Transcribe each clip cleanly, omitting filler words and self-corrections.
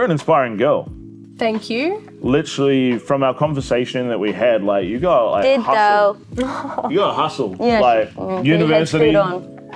an inspiring girl. Thank you. Literally, from our conversation that we had, like, you got like hustle. You got to hustle. Yeah, like university.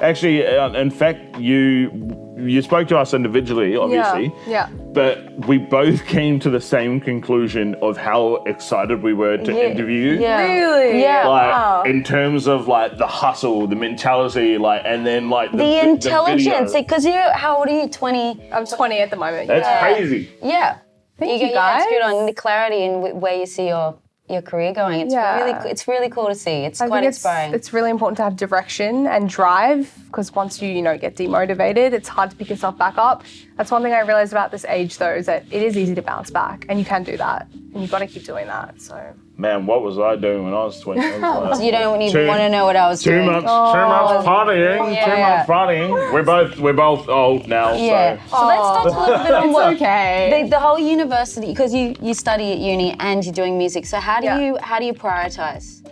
Actually, in fact, you spoke to us individually, obviously. Yeah. But we both came to the same conclusion of how excited we were to interview you. Yeah. Really? Yeah. Like in terms of like the hustle, the mentality, like, and then like the intelligence. Because how old are you? 20. I'm 20 at the moment. That's crazy. Yeah. Thank you guys. It's good on the clarity and where you see your career going. It's really cool to see. It's quite inspiring. It's really important to have direction and drive, because once you get demotivated, it's hard to pick yourself back up. That's one thing I realized about this age though, is that it is easy to bounce back, and you can do that, and you've got to keep doing that. So man, what was I doing when I was 20? You don't even want to know what I was doing. 2 months partying. 2 months partying. We're both old now. Yeah. So let's touch a little bit on what the whole university, because you study at uni and you're doing music. So how do you prioritize?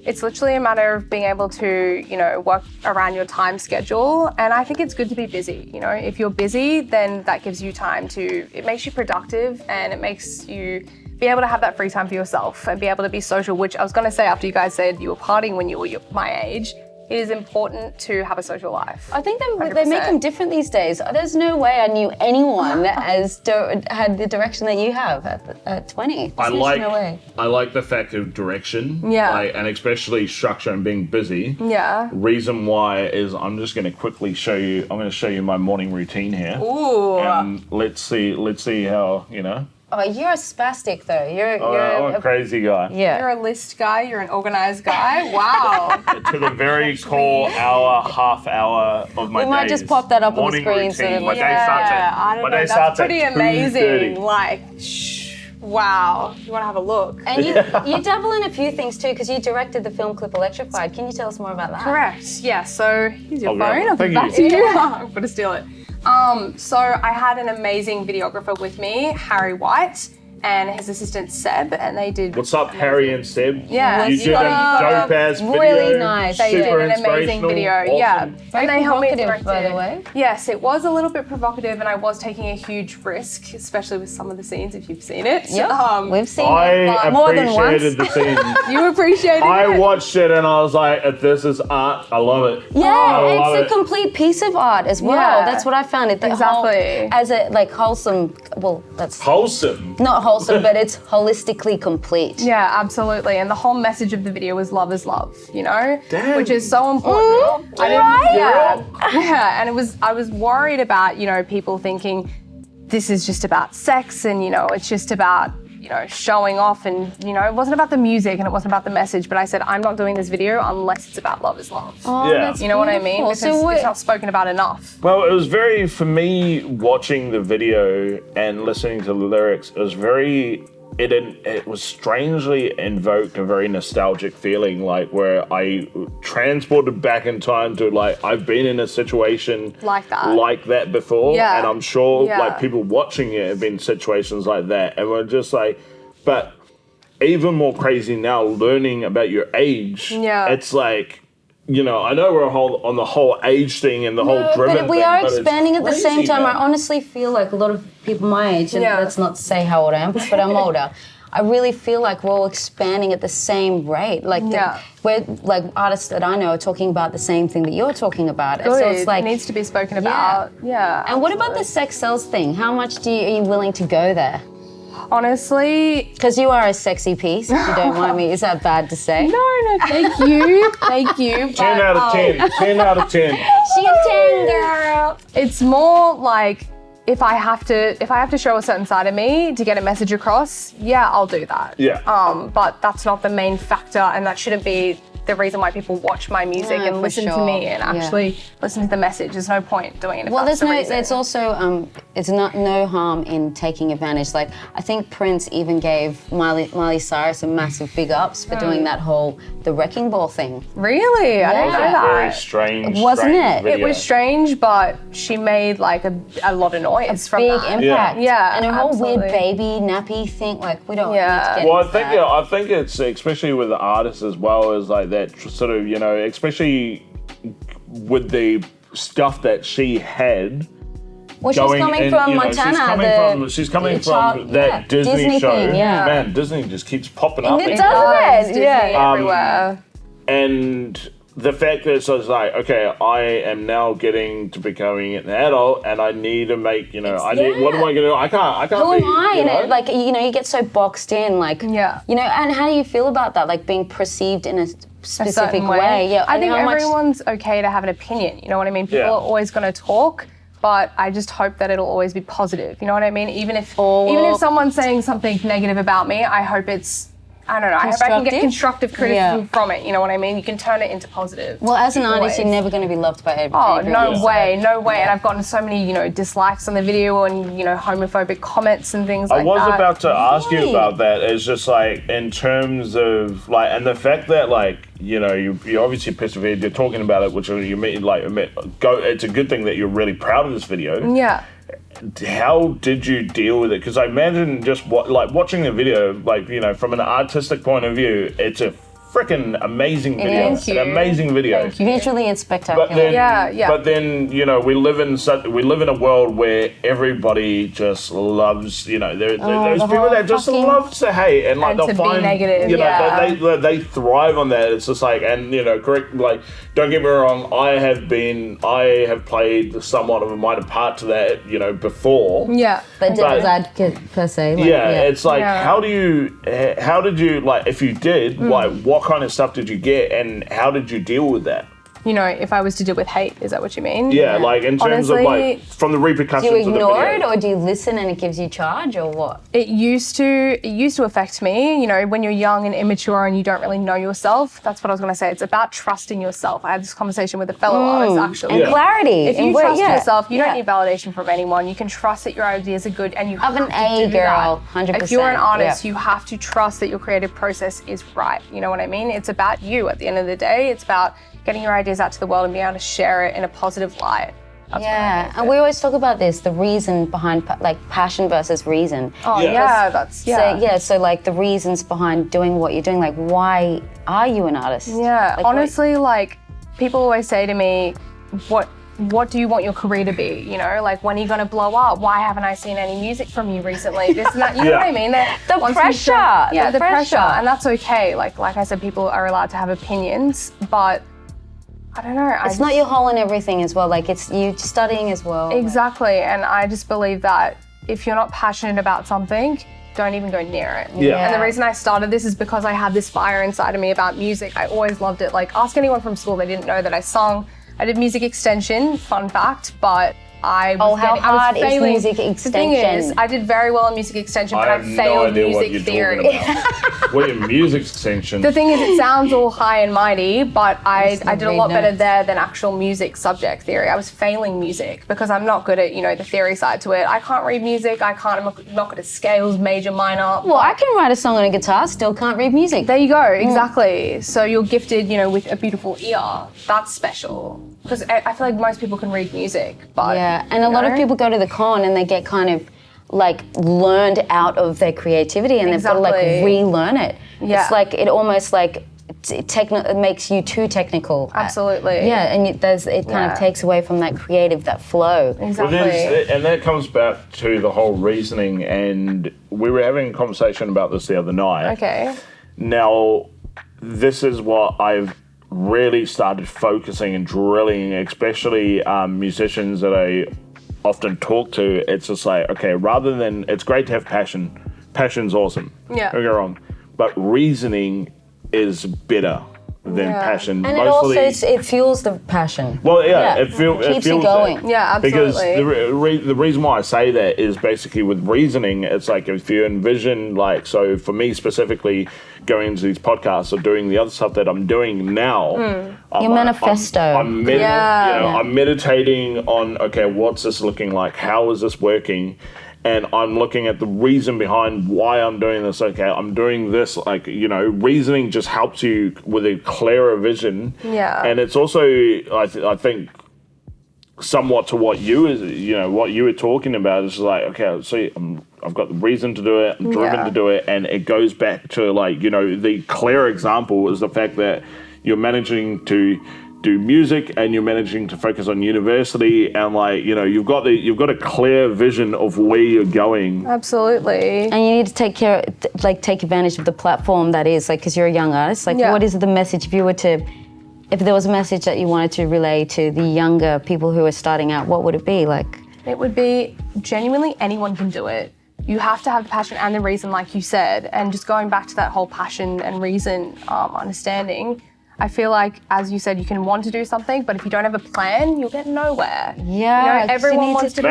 It's literally a matter of being able to, work around your time schedule. And I think it's good to be busy. If you're busy, then that gives you time it makes you productive, and it makes you be able to have that free time for yourself and be able to be social, which I was going to say after you guys said you were partying when you were my age. It is important to have a social life. I think they make them different these days. There's no way I knew anyone that had the direction that you have at 20. I like the fact of direction. Yeah. And especially structure and being busy. Yeah. Reason why is I'm just going to quickly show you. I'm going to show you my morning routine here. Ooh. And let's see how Oh, you're a spastic though. I'm a crazy guy. Yeah. You're a list guy. You're an organized guy. Wow. To the very core half hour of my day. We might just pop that up on the screen. Routine. So that My day starts at That's pretty amazing. 2:30. Like, wow. You want to have a look? And you dabble in a few things too, because you directed the film clip Electrified. Can you tell us more about that? Correct. Yeah. So here's your phone. I'll Thank give it back you. to you. I'm gonna steal it. So I had an amazing videographer with me, Harry White, and his assistant Seb, and they did. What's up, Harry and Seb? Yeah, you did a dope ass video. Really nice. They did Super an amazing video. Awesome. Yeah, Very and they helped me provocative, direct by it. the way. Yes, it was a little bit provocative, and I was taking a huge risk, especially with some of the scenes. If you've seen it, Yeah, we've seen I it more than once. appreciated the scene. You appreciated it. I watched it and I was like, "This is art. I love it." Yeah, it's a complete piece of art as well. Yeah. That's what I found. Exactly. As a wholesome. Well, that's Wholesome. not wholesome, but it's holistically complete. Yeah, absolutely. And the whole message of the video was love is love, Damn. which is so important. Right? Yeah. And I was worried about, people thinking this is just about sex and, it's just about, showing off and, it wasn't about the music and it wasn't about the message, but I said, I'm not doing this video unless it's about love is love. Oh, Yeah. that's You know what I mean? beautiful. Because it's not spoken about enough. Well, it was for me, watching the video and listening to the lyrics, it was it was strangely invoked a very nostalgic feeling, like where I transported back in time to I've been in a situation Like that before, Yeah. and I'm sure Yeah. people watching it have been in situations like that, and we're just but even more crazy now learning about your age. Yeah. It's I know we're on the whole age thing and the whole driven but we thing, are but it's expanding at the same crazy, time. man. I honestly feel like a lot of people my age, and Yeah. that's not to say how old I am, but I'm older. I really feel like we're all expanding at the same rate. We're artists that I know are talking about the same thing that you're talking about. Good. So it's it needs to be spoken about. Yeah. And what about the sex sells thing? How much are you willing to go there? Honestly, Because you are a sexy piece, if you don't mind me. Is that bad to say? no, thank you. Thank you. 10 out of 10. 10 out of 10. She a 10, girl. It's more like if I have to show a certain side of me to get a message across, yeah, I'll do that. Yeah. But that's not the main factor, and that shouldn't be the reason why people watch my music No, and for listen to sure. me and actually listen to the message. There's no point doing it if Well, that's the reason. there's also, it's not no harm in taking advantage. Like, I think Prince even gave Miley Cyrus a massive big ups for doing that whole, the wrecking ball thing. Really? I didn't know Very that. strange. Wasn't strange it? video. It was strange, but she made a lot of noise from Big that. impact. Yeah, And her whole weird absolutely. baby nappy thing, we don't Yeah. need to get Well, into that. I think it's especially with the artists as well as that sort of especially with the stuff that she had. Well, she's going coming in, from you know, Montana. she's coming the from child- that yeah, Disney show. thing, yeah. Man, Disney just keeps popping up. It in does. Disney Yeah. everywhere. And the fact that it's like, okay, I am now getting to becoming an adult, and I need to make, what am I going to do? I can't. Who be, am I? you know? And like, you get so boxed in, like, Yeah. and how do you feel about that? Like being perceived in a specific certain way. Yeah. I and think how much- everyone's okay to have an opinion. You know what I mean? People Yeah. are always going to talk, but I just hope that it'll always be positive. You know what I mean? Even if someone's saying something negative about me, I hope it's, I don't know, I hope I can get constructive criticism from it. You know what I mean? You can turn it into positive. Well, as an artist, always. you're never going to be loved by Oh, everyone. no way. And I've gotten so many, dislikes on the video and, homophobic comments and things like I was that. about to ask you Really? about that. It's just like in terms of like, and the fact that like, you're obviously persevered. You're talking about it, which you mean like, it's a good thing that you're really proud of this video. Yeah. How did you deal with it? Because I imagine just watching the video, like, from an artistic point of view, it's a freaking amazing video. Thank you. An amazing video. Thank you. Visually, it's spectacular. But then, Yeah. But then, we live in a world where everybody just loves, there's the people whole that just fucking- love to hate and like And they'll to be find negative, they thrive on that. It's just like, and correct, like, don't get me wrong, I have played somewhat of a minor part to that, Yeah. but devil's advocate per se. Like, it's like, Yeah. how did you, like, if you did, like, what kind of stuff did you get and how did you deal with that? If I was to deal with hate, is that what you mean? Yeah, like in terms of Honestly, like from the repercussions Do you of the ignore video. it or do you listen and it gives you charge or what? It used to affect me, when you're young and immature and you don't really know yourself. That's what I was going to say. It's about trusting yourself. I had this conversation with a fellow artist actually. And clarity. If you and where- trust yeah, yourself, you yeah. don't need validation from anyone. You can trust that your ideas are good and you Of have an to A, do girl, that. 100%, If you're an artist, yeah. you have to trust that your creative process is right. You know what I mean? It's about you at the end of the day. It's about getting your ideas out to the world and being able to share it in a positive light. That's what I Yeah, think. and we always talk about this, the reason behind, like, passion versus reason. Oh, Yeah. So, So like the reasons behind doing what you're doing, like why are you an artist? Yeah, Like, honestly, like people always say to me, what do you want your career to be? Like when are you gonna blow up? Why haven't I seen any music from you recently? This and that. You know what I mean? The once you pressure, start- Yeah, the the pressure, pressure. and that's okay. Like I said, people are allowed to have opinions, but I don't know. It's not your whole and everything as well. Like it's you studying as well. Exactly, and I just believe that if you're not passionate about something, don't even go near it. Yeah. And the reason I started this is because I had this fire inside of me about music. I always loved it. Like, ask anyone from school, they didn't know that I sung. I did music extension, fun fact, but I was how hard is failing. music The thing is, extension? I did very well in music extension, but I I have no failed idea what music you're theory. talking about. What your music extension? The thing is, it sounds all high and mighty, but I did a lot read better notes. there than actual music subject theory. I was failing music because I'm not good at, the theory side to it. I can't read music. I'm not good at scales, major, minor. Well, I can write a song on a guitar, still can't read music. There you go, exactly. So you're gifted, with a beautiful ear. That's special. Because I feel like most people can read music, but Yeah, and a lot of people go to the con and they get kind of like learned out of their creativity and they've got to like Exactly. relearn it. Yeah. It's like it almost like it makes you too technical. Absolutely. Yeah, and it kind of takes away from that creative, that flow. Exactly. And that comes back to the whole reasoning, and we were having a conversation about this the other night. Okay. Now, this is what I've really started focusing and drilling, especially musicians that I often talk to. It's just like, okay, rather than, it's great to have passion. Passion's awesome. Yeah. Don't get me wrong. But reasoning is better than passion. And it also it fuels the passion. Well, yeah, Yeah. it feels Keeps you going. That. Yeah, Because absolutely. the reason why I say that is basically with reasoning, it's like if you envision, like, so for me specifically, going into these podcasts or doing the other stuff that I'm doing now, Your manifesto. I'm meditating on, okay, what's this looking like? How is this working? And I'm looking at the reason behind why I'm doing this. Okay, I'm doing this, like, reasoning just helps you with a clearer vision. Yeah. And it's also, I think, somewhat to what you were talking about. It's like, okay, see, I've got the reason to do it. I'm driven to do it. And it goes back to, like, the clear example is the fact that you're managing to do music and you're managing to focus on university, and like, you know, you've got a clear vision of where you're going. Absolutely. And you need to take advantage of the platform that is, like, because you're a young artist. Like, what is the message if there was a message that you wanted to relay to the younger people who are starting out, what would it be? Like, it would be genuinely anyone can do it. You have to have the passion and the reason, like you said, and just going back to that whole passion and reason understanding. I feel like, as you said, you can want to do something, but if you don't have a plan, you'll get nowhere. Yeah, you know, everyone wants to be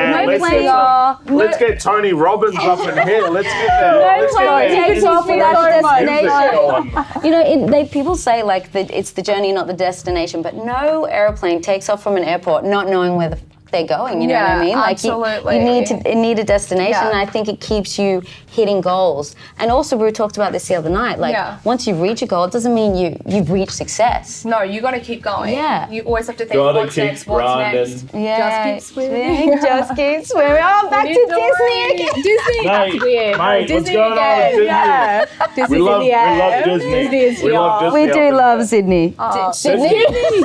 let's get Tony Robbins up in here. Let's get that. Takes off without destination. You know, people say like that it's the journey, not the destination, but no airplane takes off from an airport not knowing where the they're going, you know what I mean? Like absolutely. You need a destination, and I think it keeps you hitting goals. And also, we talked about this the other night. Like, once you reach a goal, it doesn't mean you've reached success. No, you got to keep going. Yeah, you always have to think what's next. Yeah, just keep swimming. Just keep swimming. Oh, back to Disney again. Disney, that's weird. Mate, Disney what's going on with Disney? Yeah. Disney's we love Disney. Disney is here. We do love Sydney. Sydney? Sydney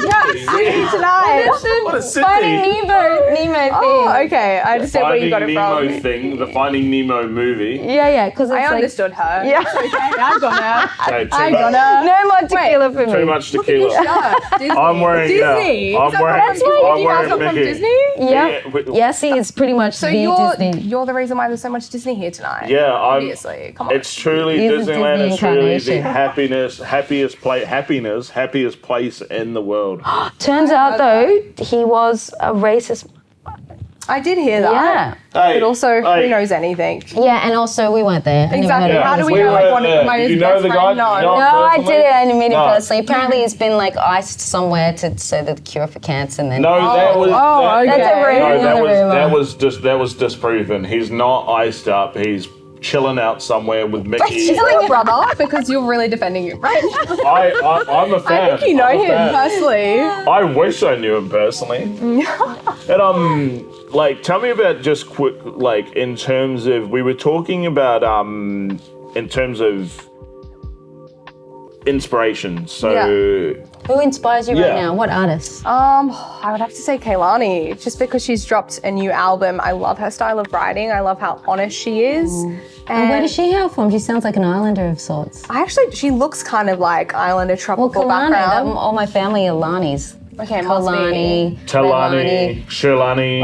tonight. What is Finding Sydney? Nemo thing. Oh, okay. I understand where you got it from. The Finding Nemo movie. Yeah, because I understood her. Yeah. Okay, I got her. Okay, I got her. No more tequila for me. Too much tequila. Disney. I'm wearing Disney. I'm wearing from Mickey. Disney? Yeah, see, it's pretty much So Disney. you're the reason why there's so much Disney here tonight. Yeah, obviously. Come on. It's truly He's a Disneyland. It's Disney truly the incarnation. happiest place in the world. Turns out though, he was a racist. I did hear that. Yeah. But also, who knows anything? Yeah, and also we weren't there. Exactly. Yeah. How do we know like one of my you know the guy? No, I did it. I didn't meet him personally. Apparently, he's been like iced somewhere so the cure for cancer, and then that was disproven. He's not iced up. He's chilling out somewhere with Mickey. Is it your brother? Because you're really defending him, right? I'm a fan. I think you know him personally. I wish I knew him personally. And like, tell me about just quick, like, in terms of, we were talking about in terms of inspiration. So who inspires you right now? What artists? I would have to say Kehlani, just because she's dropped a new album. I love her style of writing. I love how honest she is. And where does she hail from? She sounds like an islander of sorts. She looks kind of like islander tropical Kehlani, background. all my family are Lanis. Okay, Kalani, Talani, Shirlani.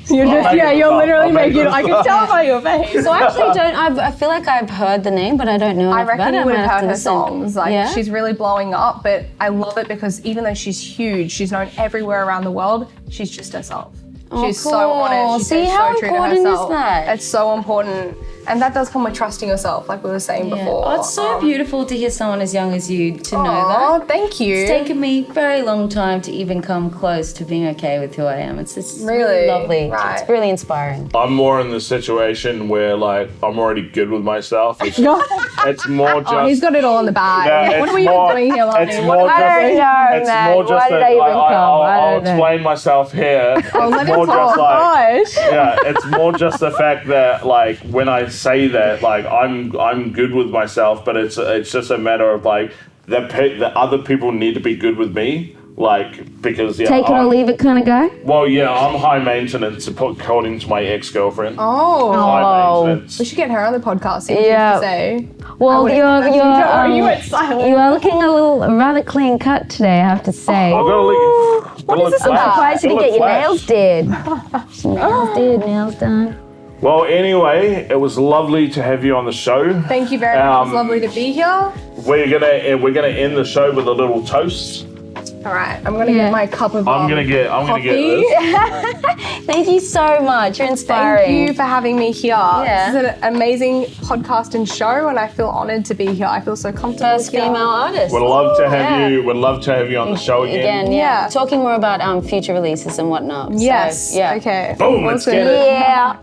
You're literally making. I can tell by your face. So I actually don't. I feel like I've heard the name, but I don't know. I reckon you would have heard her listen. songs. Like she's really blowing up, but I love it because even though she's huge, she's known everywhere around the world. She's just herself. She's so honest. She's how so true to important herself. is that? It's so important. And that does come with trusting yourself, like we were saying before. Oh, it's so beautiful to hear someone as young as you to know that. Oh, thank you. It's taken me a very long time to even come close to being okay with who I am. It's really lovely. Right. It's really inspiring. I'm more in the situation where, like, I'm already good with myself. It's more just... Oh, he's got it all in the bag. Yeah, what are we even doing here, Lonnie? It's more just that I'll explain myself here. Oh, let him talk. It's more just the fact that, like, when I say that, like, I'm good with myself, but it's just a matter of, like, the other people need to be good with me, like, because take it or leave it kind of guy. Well, I'm high maintenance according to my ex-girlfriend. Oh, high maintenance. We should get her on the podcast. See what she has to say. Well, you went silent. You are looking rather clean cut today, I have to say. What is this I'm about? surprised you didn't get your nails did. Nails done. Well, anyway, it was lovely to have you on the show. Thank you very much. It's lovely to be here. We're gonna end the show with a little toast. All right, I'm gonna get my cup of I'm gonna get this. Thank you so much. You're inspiring. Thank you for having me here. Yeah. This is an amazing podcast and show, and I feel honored to be here. I feel so comfortable. First female artist. Would love to have you. Would love to have you on the show again. Yeah. Talking more about future releases and whatnot. Yes. So, Okay. Boom. Let's get it. Yeah.